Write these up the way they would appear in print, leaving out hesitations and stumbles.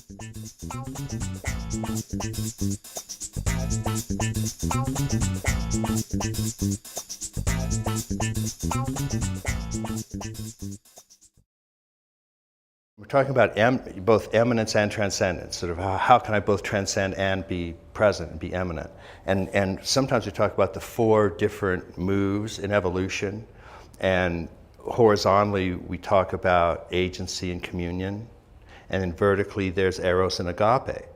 We're talking about both eminence and transcendence, sort of how can I both transcend and be present and be eminent. And sometimes we talk about the 4 different moves in evolution, and horizontally we talk about agency and communion, and then vertically there's eros and agape.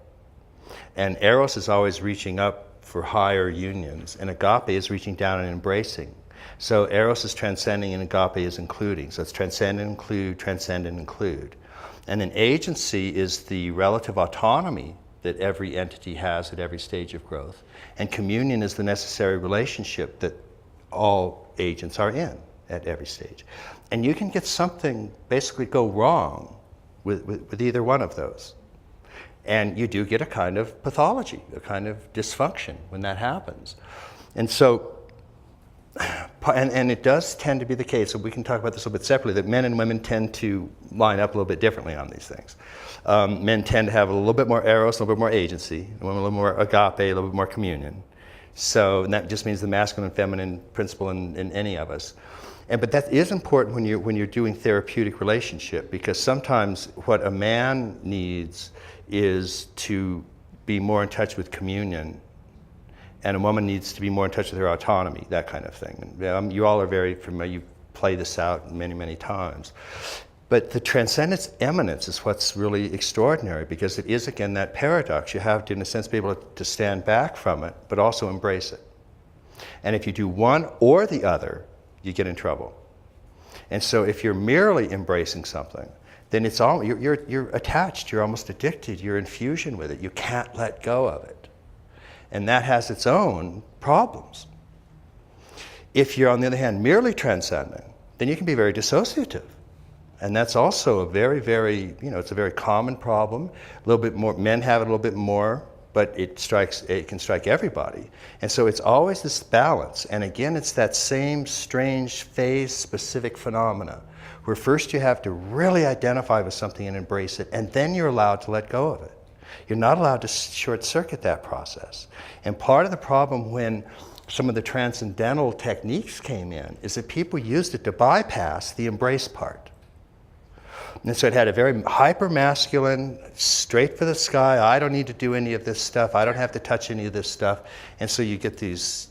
And eros is always reaching up for higher unions, and agape is reaching down and embracing. So eros is transcending and agape is including. So it's transcend and include, transcend and include. And then agency is the relative autonomy that every entity has at every stage of growth. And communion is the necessary relationship that all agents are in at every stage. And you can get something basically go wrong with either one of those. And you do get a kind of pathology, a kind of dysfunction when that happens. And so, and it does tend to be the case, so we can talk about this a little bit separately, that men and women tend to line up a little bit differently on these things. Men tend to have a little bit more eros, a little bit more agency, and women a little more agape, a little bit more communion. So and that just means the masculine and feminine principle in any of us. But that is important when you're doing therapeutic relationship, because sometimes what a man needs is to be more in touch with communion, and a woman needs to be more in touch with her autonomy, that kind of thing. You all are very familiar, you play this out many, many times. But the transcendence eminence is what's really extraordinary, because it is, again, that paradox. You have to, in a sense, be able to stand back from it, but also embrace it. And if you do one or the other, you get in trouble. And so if you're merely embracing something, then it's all, you're attached, you're almost addicted, you're in fusion with it, you can't let go of it. And that has its own problems. If you're, on the other hand, merely transcending, then you can be very dissociative. And that's also a very, very, it's a very common problem. A little bit more, men have it a little bit more, but it can strike everybody. And so it's always this balance. And again, it's that same strange phase-specific phenomena, where first you have to really identify with something and embrace it, and then you're allowed to let go of it. You're not allowed to short-circuit that process. And part of the problem when some of the transcendental techniques came in is that people used it to bypass the embrace part. And so it had a very hyper-masculine, straight for the sky, I don't need to do any of this stuff, I don't have to touch any of this stuff. And so you get these,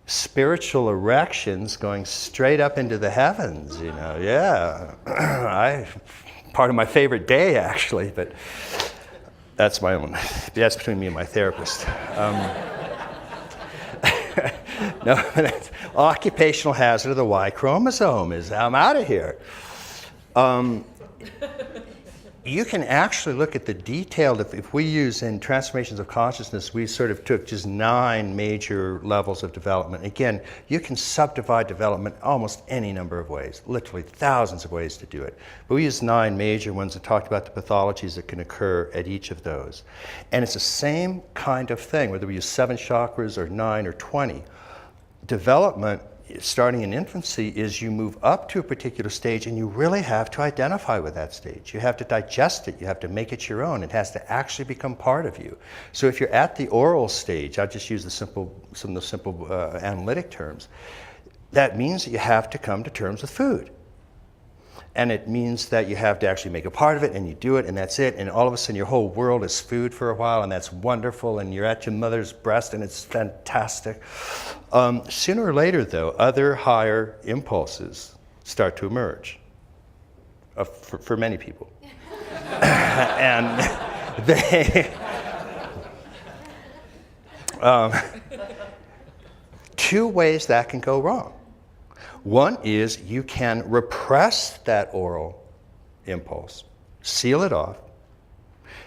spiritual erections going straight up into the heavens, yeah. Part of my favorite day, actually, but that's between me and my therapist. No, that's occupational hazard of the Y chromosome I'm out of here. You can actually look at the detailed, if we use in transformations of consciousness, we sort of took just 9 major levels of development. Again, you can subdivide development almost any number of ways, literally thousands of ways to do it. But we used 9 major ones that talked about the pathologies that can occur at each of those. And it's the same kind of thing, whether we use 7 chakras or 9 or 20. Development, starting in infancy, is you move up to a particular stage and you really have to identify with that stage. You have to digest it, you have to make it your own. It has to actually become part of you. So if you're at the oral stage, I'll just use some of the simple analytic terms, that means that you have to come to terms with food. And it means that you have to actually make a part of it, and you do it, and that's it. And all of a sudden your whole world is food for a while, and that's wonderful, and you're at your mother's breast, and it's fantastic. Sooner or later, though, other higher impulses start to emerge for many people. And they... two ways that can go wrong. One is you can repress that oral impulse, seal it off.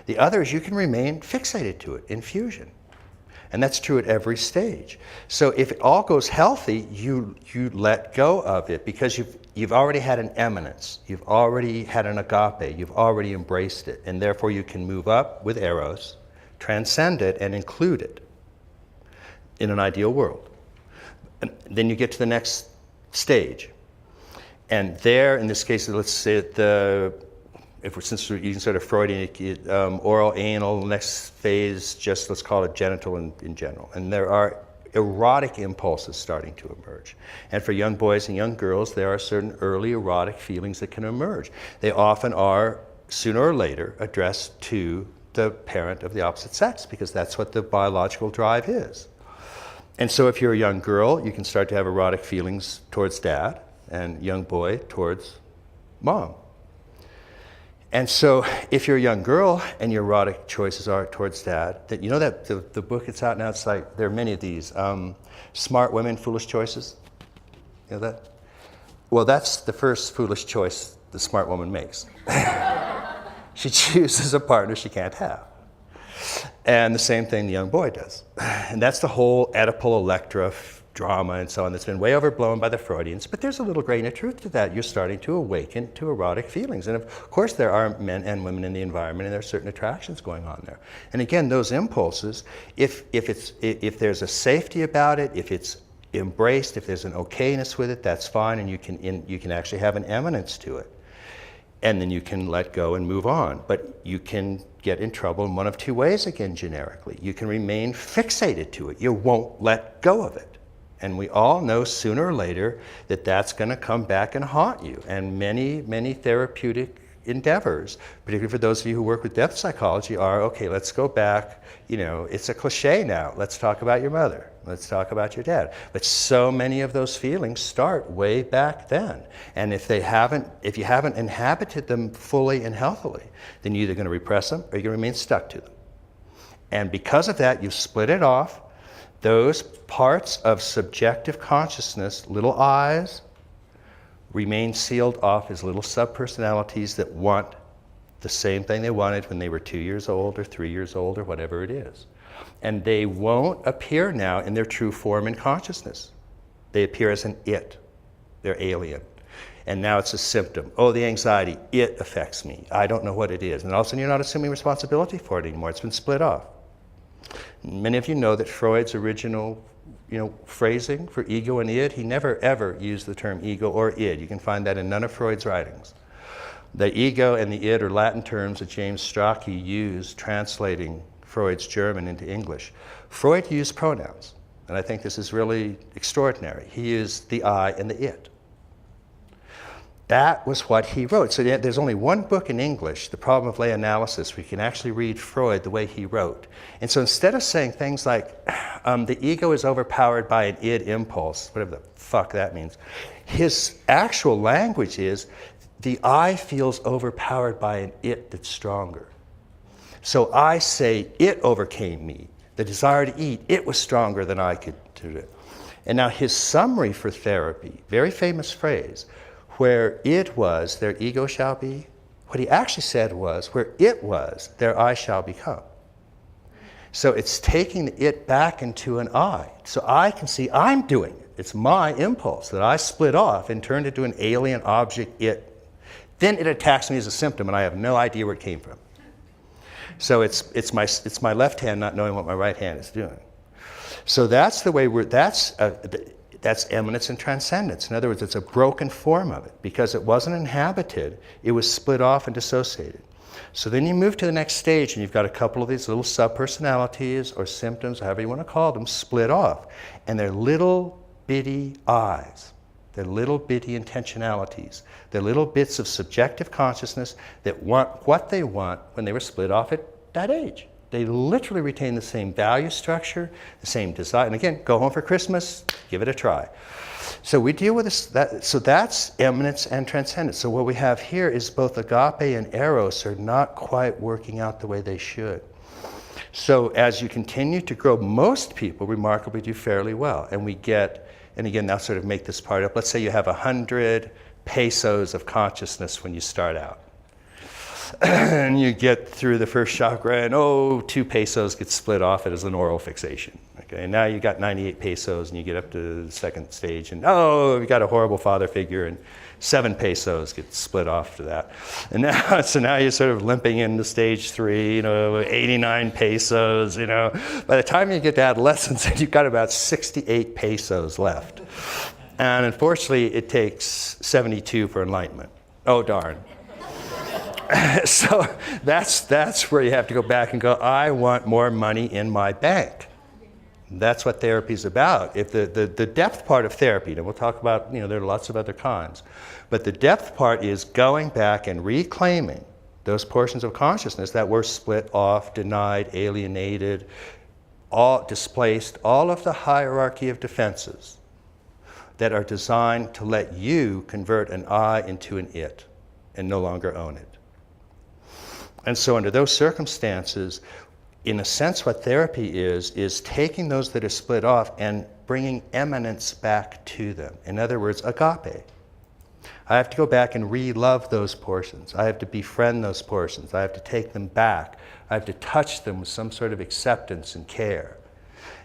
The other is you can remain fixated to it in fusion. And that's true at every stage. So if it all goes healthy, you let go of it because you've already had an eminence, you've already had an agape, you've already embraced it, and therefore you can move up with eros, transcend it, and include it in an ideal world. And then you get to the next stage. And there, in this case, let's say at the since we're using sort of Freudian, oral, anal, next phase, just let's call it genital in general. And there are erotic impulses starting to emerge. And for young boys and young girls, there are certain early erotic feelings that can emerge. They often are, sooner or later, addressed to the parent of the opposite sex, because that's what the biological drive is. And so if you're a young girl, you can start to have erotic feelings towards dad, and young boy towards mom. And so if you're a young girl and your erotic choices are towards dad, that you know that the book that's out now, it's like, there are many of these, Smart Women, Foolish Choices. You know that? Well, that's the first foolish choice the smart woman makes. She chooses a partner she can't have. And the same thing the young boy does. And that's the whole Oedipal Electra drama and so on that's been way overblown by the Freudians, but there's a little grain of truth to that. You're starting to awaken to erotic feelings. And of course there are men and women in the environment, and there are certain attractions going on there. And again, those impulses, if there's a safety about it, if it's embraced, if there's an okayness with it, that's fine, and you can actually have an eminence to it. And then you can let go and move on. But you can get in trouble in one of two ways, again, generically. You can remain fixated to it. You won't let go of it. And we all know sooner or later that that's going to come back and haunt you. And many, many therapeutic endeavors, particularly for those of you who work with depth psychology, are, okay, let's go back. You know, it's a cliche now. Let's talk about your mother. Let's talk about your dad. But so many of those feelings start way back then. And if you haven't inhabited them fully and healthily, then you're either going to repress them or you're going to remain stuck to them. And because of that, you've split it off. Those parts of subjective consciousness, little I's, remain sealed off as little subpersonalities that want the same thing they wanted when they were 2 years old or 3 years old or whatever it is. And they won't appear now in their true form in consciousness. They appear as an it. They're alien. And now it's a symptom. Oh, the anxiety, it affects me. I don't know what it is. And all of a sudden you're not assuming responsibility for it anymore. It's been split off. Many of you know that Freud's original, phrasing for ego and id, he never ever used the term ego or id. You can find that in none of Freud's writings. The ego and the id are Latin terms that James Strachey used translating Freud's German into English. Freud used pronouns, and I think this is really extraordinary. He used the I and the it. That was what he wrote. So there's only one book in English, The Problem of Lay Analysis, where you can actually read Freud the way he wrote. And so instead of saying things like, the ego is overpowered by an id impulse, whatever the fuck that means, his actual language is, the I feels overpowered by an it that's stronger. So I say, it overcame me. The desire to eat, it was stronger than I could do it. And now his summary for therapy, very famous phrase, where it was, their ego shall be. What he actually said was, where it was, their I shall become. So it's taking the it back into an I. So I can see I'm doing it. It's my impulse that I split off and turned into an alien object, it. Then it attacks me as a symptom, and I have no idea where it came from. So it's my left hand not knowing what my right hand is doing. So that's the way that's eminence and transcendence. In other words, it's a broken form of it. Because it wasn't inhabited, it was split off and dissociated. So then you move to the next stage, and you've got a couple of these little subpersonalities or symptoms, however you want to call them, split off. And they're little bitty I's. They're little bitty intentionalities. They're little bits of subjective consciousness that want what they want when they were split off at that age. They literally retain the same value structure, the same desire. And again, go home for Christmas, give it a try. So we deal with this. So that's eminence and transcendence. So what we have here is both agape and eros are not quite working out the way they should. So as you continue to grow, most people remarkably do fairly well. And we get, and again, now sort of make this part up. Let's say you have 100 pesos of consciousness when you start out. And you get through the first chakra, and 2 pesos get split off as an oral fixation. Okay, and now you got 98 pesos, and you get up to the second stage, and you got a horrible father figure, and 7 pesos get split off to that. And now, so now you're sort of limping into stage 3, 89 pesos, By the time you get to adolescence, you've got about 68 pesos left. And unfortunately, it takes 72 for enlightenment. Oh, darn. So that's where you have to go back and go, I want more money in my bank. That's what therapy is about. If the depth part of therapy, and we'll talk about, there are lots of other kinds, but the depth part is going back and reclaiming those portions of consciousness that were split off, denied, alienated, all displaced, all of the hierarchy of defenses that are designed to let you convert an I into an it and no longer own it. And so under those circumstances, in a sense, what therapy is taking those that are split off and bringing eminence back to them. In other words, agape. I have to go back and re-love those portions. I have to befriend those portions. I have to take them back. I have to touch them with some sort of acceptance and care.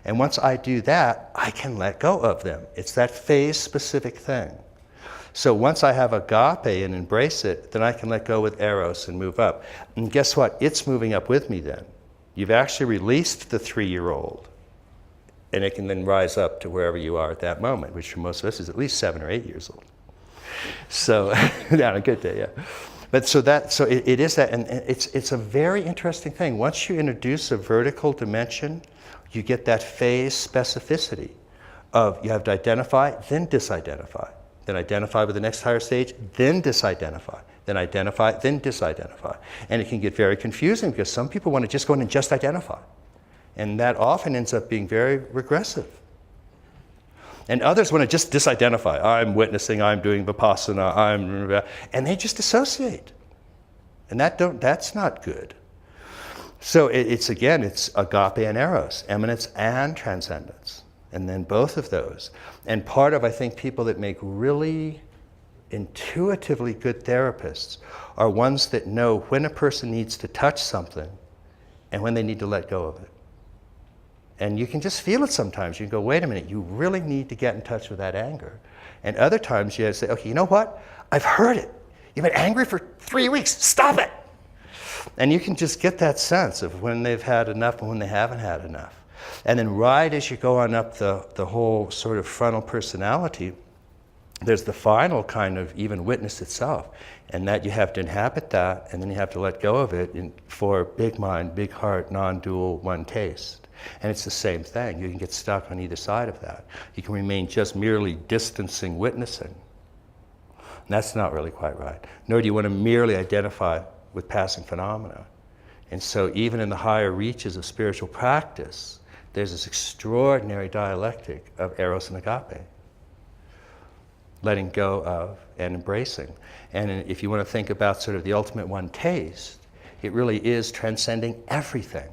And once I do that, I can let go of them. It's that phase-specific thing. So once I have agape and embrace it, then I can let go with eros and move up. And guess what? It's moving up with me then. You've actually released the 3-year-old, and it can then rise up to wherever you are at that moment, which for most of us is at least 7 or 8 years old. So, yeah, on a good day, yeah. But so it is that, and it's a very interesting thing. Once you introduce a vertical dimension, you get that phase specificity of you have to identify, then disidentify. Then identify with the next higher stage, then disidentify. Then identify, then disidentify. And it can get very confusing because some people want to just go in and just identify. And that often ends up being very regressive. And others want to just disidentify. I'm witnessing, I'm doing vipassana, and they just dissociate. And that's not good. So it's agape and eros, eminence and transcendence. And then both of those. And part of, I think, people that make really intuitively good therapists are ones that know when a person needs to touch something and when they need to let go of it. And you can just feel it sometimes. You can go, wait a minute, you really need to get in touch with that anger. And other times you have to say, okay, you know what? I've heard it. You've been angry for 3 weeks. Stop it. And you can just get that sense of when they've had enough and when they haven't had enough. And then right as you go on up the whole sort of frontal personality, there's the final kind of even witness itself. And that you have to inhabit that, and then you have to let go of it for big mind, big heart, non-dual, one taste. And it's the same thing. You can get stuck on either side of that. You can remain just merely distancing, witnessing. And that's not really quite right. Nor do you want to merely identify with passing phenomena. And so even in the higher reaches of spiritual practice, there's this extraordinary dialectic of eros and agape. Letting go of and embracing. And if you want to think about sort of the ultimate one taste, it really is transcending everything.